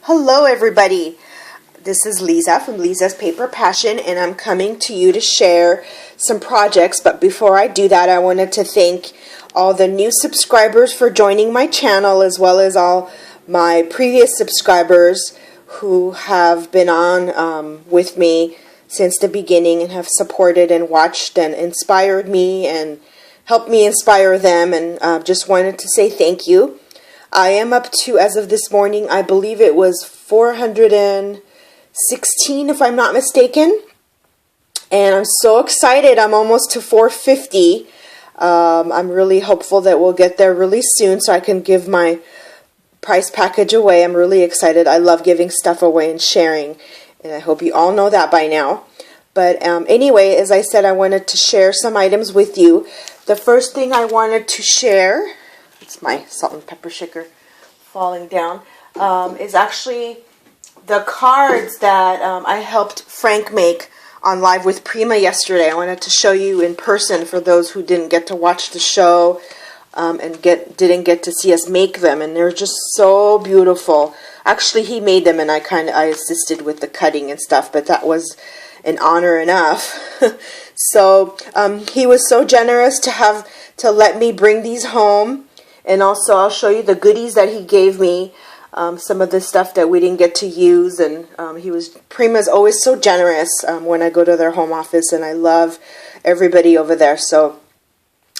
Hello everybody, this is Lisa from Lisa's Paper Passion, and I'm coming to you to share some projects. But before I do that, I wanted to thank all the new subscribers for joining my channel, as well as all my previous subscribers who have been on with me since the beginning and have supported and watched and inspired me and helped me inspire them, and just wanted to say thank you. I am up to, as of this morning, I believe it was 416 if I'm not mistaken. And I'm so excited. I'm almost to 450. I'm really hopeful that we'll get there really soon so I can give my prize package away. I'm really excited. I love giving stuff away and sharing. And I hope you all know that by now. But anyway, as I said, I wanted to share some items with you. The first thing I wanted to share, it's my salt and pepper shaker falling down, is actually the cards that I helped Frank make on Live with Prima yesterday. I wanted to show you in person for those who didn't get to watch the show and didn't get to see us make them, and they're just so beautiful. Actually, he made them, and I assisted with the cutting and stuff, but that was an honor enough. So he was so generous to let me bring these home. And also, I'll show you the goodies that he gave me, some of the stuff that we didn't get to use. And Prima's always so generous when I go to their home office, and I love everybody over there. So,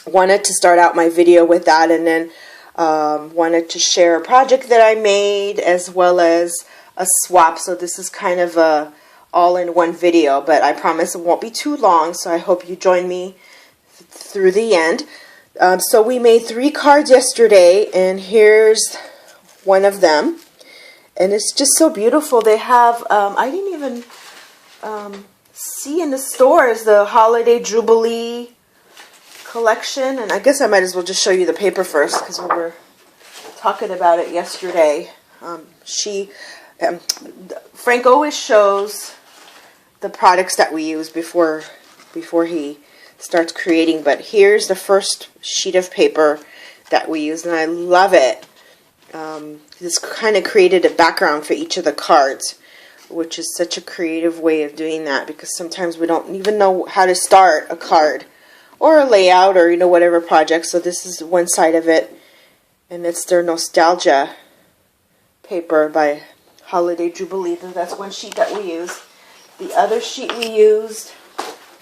wanted to start out my video with that, and then wanted to share a project that I made as well as a swap. So this is kind of a all-in-one video, but I promise it won't be too long. So I hope you join me through the end. So we made 3 cards yesterday, and here's one of them, and it's just so beautiful. They have, I didn't even see in the stores, the Holiday Jubilee collection, and I guess I might as well just show you the paper first, because we were talking about it yesterday. Frank always shows the products that we use before he starts creating, but here's the first sheet of paper that we used, and I love it. This kind of created a background for each of the cards, which is such a creative way of doing that, because sometimes we don't even know how to start a card or a layout or whatever project. So this is one side of it, and it's their nostalgia paper by Holiday Jubilee. That's one sheet that we used. The other sheet we used,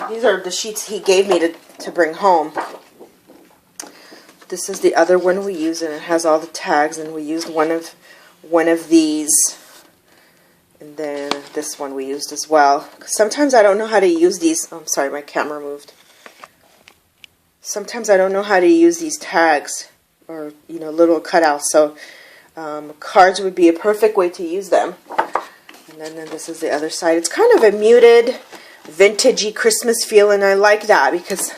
these are the sheets he gave me to bring home. This is the other one we use, and it has all the tags, and we used one of these, and then this one we used as well. Sometimes I don't know how to use these. Oh, I'm sorry, my camera moved. Sometimes I don't know how to use these tags or little cutouts, so cards would be a perfect way to use them. And then this is the other side. It's kind of a muted, vintagey Christmas feel, and I like that because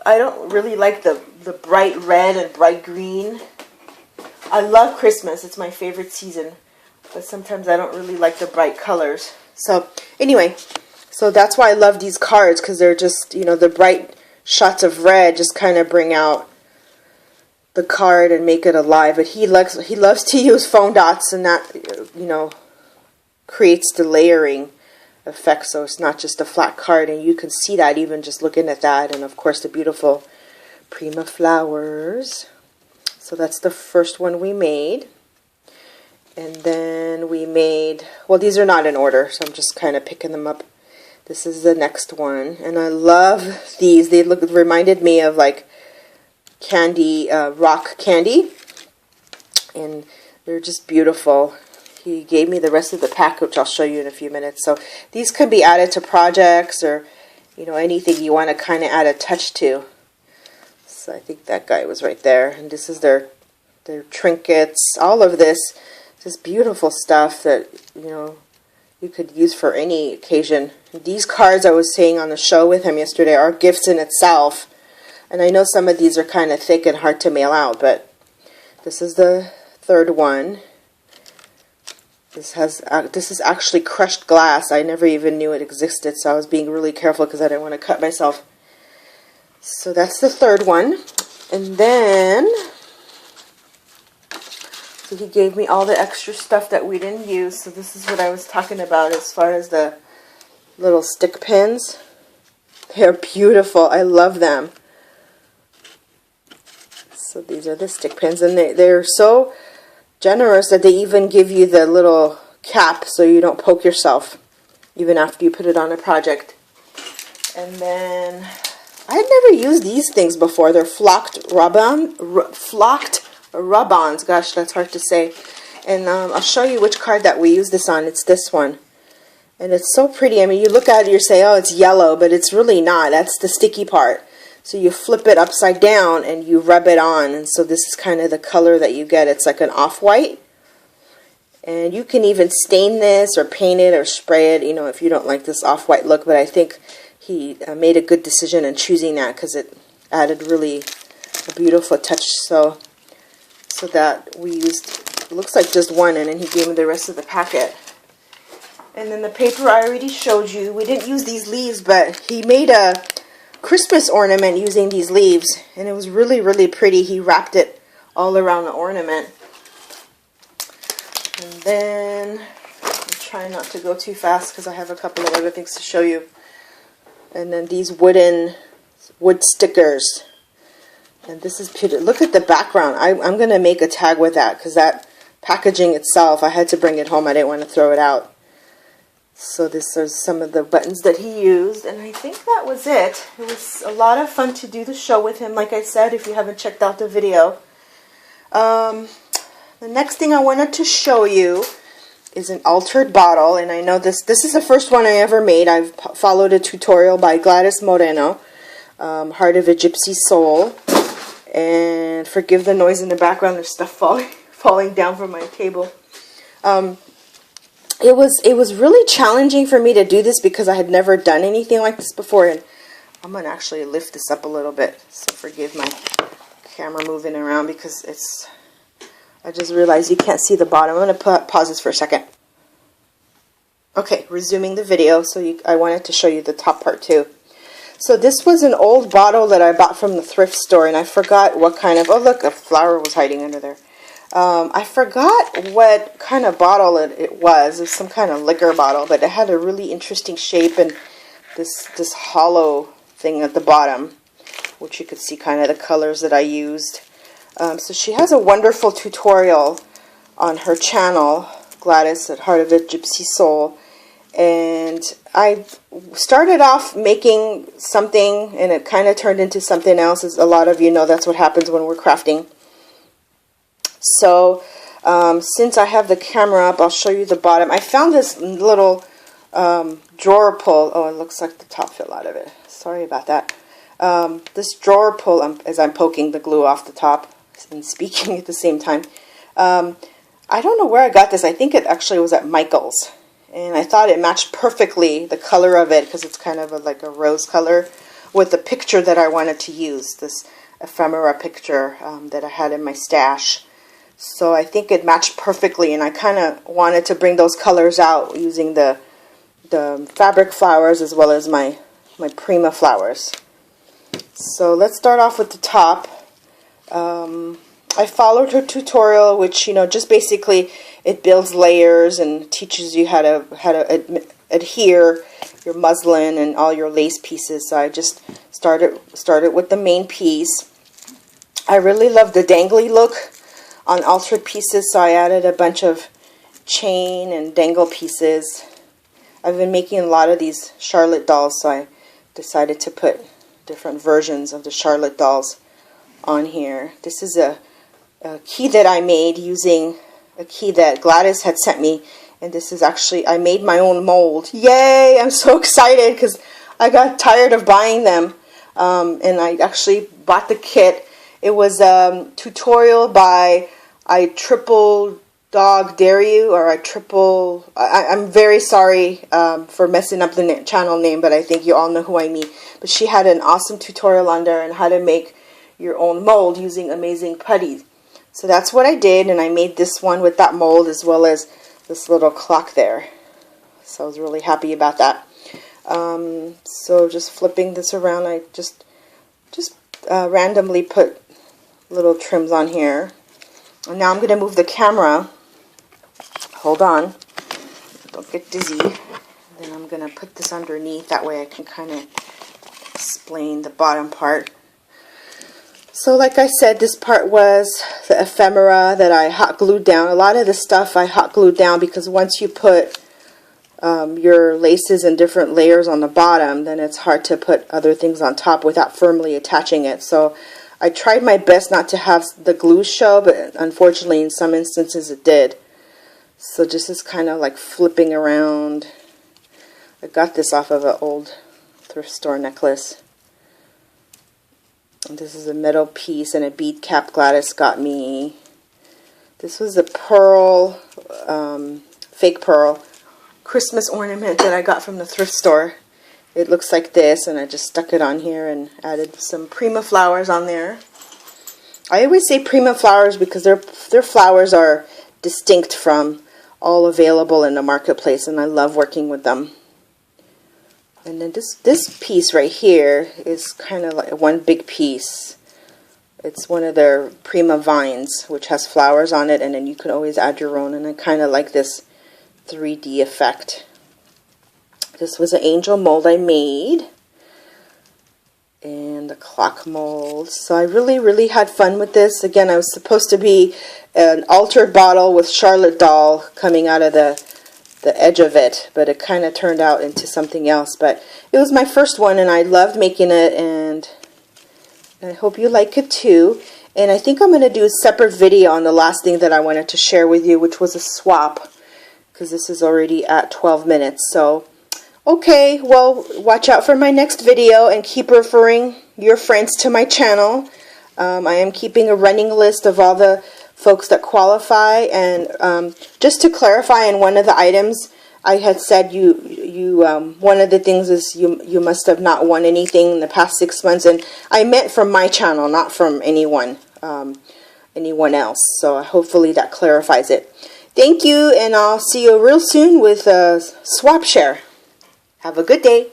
I don't really like the bright red and bright green. I love Christmas. It's my favorite season, but sometimes I don't really like the bright colors. So anyway, so that's why I love these cards, because they're just, the bright shots of red just kind of bring out the card and make it alive. But he loves to use foam dots, and that, creates the layering effect, so it's not just a flat card, and you can see that even just looking at that. And of course the beautiful Prima flowers. So that's the first one we made. And then we made, well, these are not in order, so I'm just kind of picking them up. This is the next one, and I love these. They reminded me of like candy, rock candy, and they're just beautiful. He gave me the rest of the pack, which I'll show you in a few minutes. So these can be added to projects, or anything you want to kind of add a touch to. So I think that guy was right there, and this is their trinkets. All of this beautiful stuff that you could use for any occasion. These cards, I was saying on the show with him yesterday, are gifts in itself. And I know some of these are kind of thick and hard to mail out, but this is the third one. This is actually crushed glass. I never even knew it existed, so I was being really careful because I didn't want to cut myself. So that's the third one. And then So he gave me all the extra stuff that we didn't use. So this is what I was talking about as far as the little stick pins. They're beautiful. I love them. So these are the stick pins, and they're so generous that they even give you the little cap so you don't poke yourself even after you put it on a project. And then I had never used these things before. They're flocked rub-ons. Gosh, that's hard to say. And I'll show you which card that we use this on. It's this one. And it's so pretty. I mean, you look at it, you say, oh, it's yellow, but it's really not. That's the sticky part. So you flip it upside down and you rub it on. And so this is kind of the color that you get. It's like an off-white. And you can even stain this or paint it or spray it, you know, if you don't like this off-white look. But I think he made a good decision in choosing that because it added really a beautiful touch. So that we used, it looks like just one, and then he gave me the rest of the packet. And then the paper I already showed you. We didn't use these leaves, but he made a Christmas ornament using these leaves, and it was really, really pretty. He wrapped it all around the ornament. And then I'm trying not to go too fast because I have a couple of other things to show you. And then these wood stickers. And this is beautiful. Look at the background. I'm going to make a tag with that because that packaging itself, I had to bring it home. I didn't want to throw it out. So this is some of the buttons that he used, and I think that was it. It was a lot of fun to do the show with him, like I said, if you haven't checked out the video. The next thing I wanted to show you is an altered bottle, and I know this is the first one I ever made. I've followed a tutorial by Gladys Moreno, Heart of a Gypsy Soul, and forgive the noise in the background, there's stuff falling down from my table. It was really challenging for me to do this because I had never done anything like this before, and I'm going to actually lift this up a little bit, so forgive my camera moving around because I just realized you can't see the bottom. I'm going to pause this for a second. Okay, resuming the video, so I wanted to show you the top part too. So this was an old bottle that I bought from the thrift store, and I forgot what kind of, oh look, a flower was hiding under there. I forgot what kind of bottle it was. It was some kind of liquor bottle, but it had a really interesting shape and this hollow thing at the bottom, which you could see kind of the colors that I used. So she has a wonderful tutorial on her channel, Gladys at Heart of a Gypsy Soul. And I started off making something, and it kind of turned into something else. As a lot of you know, that's what happens when we're crafting. So, since I have the camera up, I'll show you the bottom. I found this little drawer pull. Oh, it looks like the top fell out of it. Sorry about that. This drawer pull, as I'm poking the glue off the top and speaking at the same time. I don't know where I got this. I think it actually was at Michael's. And I thought it matched perfectly, the color of it, because it's kind of like a rose color, with the picture that I wanted to use, this ephemera picture that I had in my stash. So I think it matched perfectly, and I kind of wanted to bring those colors out using the fabric flowers as well as my Prima flowers. So let's start off with the top. I followed her tutorial, which, you know, just basically it builds layers and teaches you how to adhere your muslin and all your lace pieces. So I just started with the main piece. I really love the dangly look on altered pieces, so I added a bunch of chain and dangle pieces. I've been making a lot of these Charlotte dolls, so I decided to put different versions of the Charlotte dolls on here. This is a key that I made using a key that Gladys had sent me, and this is actually, I made my own mold. Yay! I'm so excited because I got tired of buying them, and I actually bought the kit. It was a tutorial by I Triple Dog Dare You, or I'm very sorry for messing up the channel name, but I think you all know who I mean. But she had an awesome tutorial on there on how to make your own mold using amazing putty. So that's what I did, and I made this one with that mold as well as this little clock there. So I was really happy about that. So just flipping this around, I just randomly put little trims on here. And now I'm going to move the camera. Hold on. Don't get dizzy. Then I'm going to put this underneath. That way I can kind of explain the bottom part. So like I said, this part was the ephemera that I hot glued down. A lot of the stuff I hot glued down because once you put your laces in different layers on the bottom, then it's hard to put other things on top without firmly attaching it. So I tried my best not to have the glue show, but unfortunately in some instances it did. So just is kind of like flipping around. I got this off of an old thrift store necklace. And this is a metal piece and a bead cap Gladys got me. This was a pearl, fake pearl, Christmas ornament that I got from the thrift store. It looks like this, and I just stuck it on here and added some Prima flowers on there. I always say Prima flowers because their flowers are distinct from all available in the marketplace, and I love working with them. And then this piece right here is kind of like one big piece. It's one of their Prima vines, which has flowers on it, and then you can always add your own, and I kind of like this 3D effect. This was an angel mold I made, and the clock mold. So I really had fun with this. Again, I was supposed to be an altered bottle with Charlotte doll coming out of the edge of it, but it kind of turned out into something else. But it was my first one, and I loved making it, and I hope you like it too. And I think I'm going to do a separate video on the last thing that I wanted to share with you, which was a swap, because this is already at 12 minutes. So, okay, well, watch out for my next video and keep referring your friends to my channel. I am keeping a running list of all the folks that qualify, and just to clarify, in one of the items I had said one of the things is you must have not won anything in the past 6 months, and I meant from my channel, not from anyone else. So hopefully that clarifies it. Thank you, and I'll see you real soon with a swap share. Have a good day.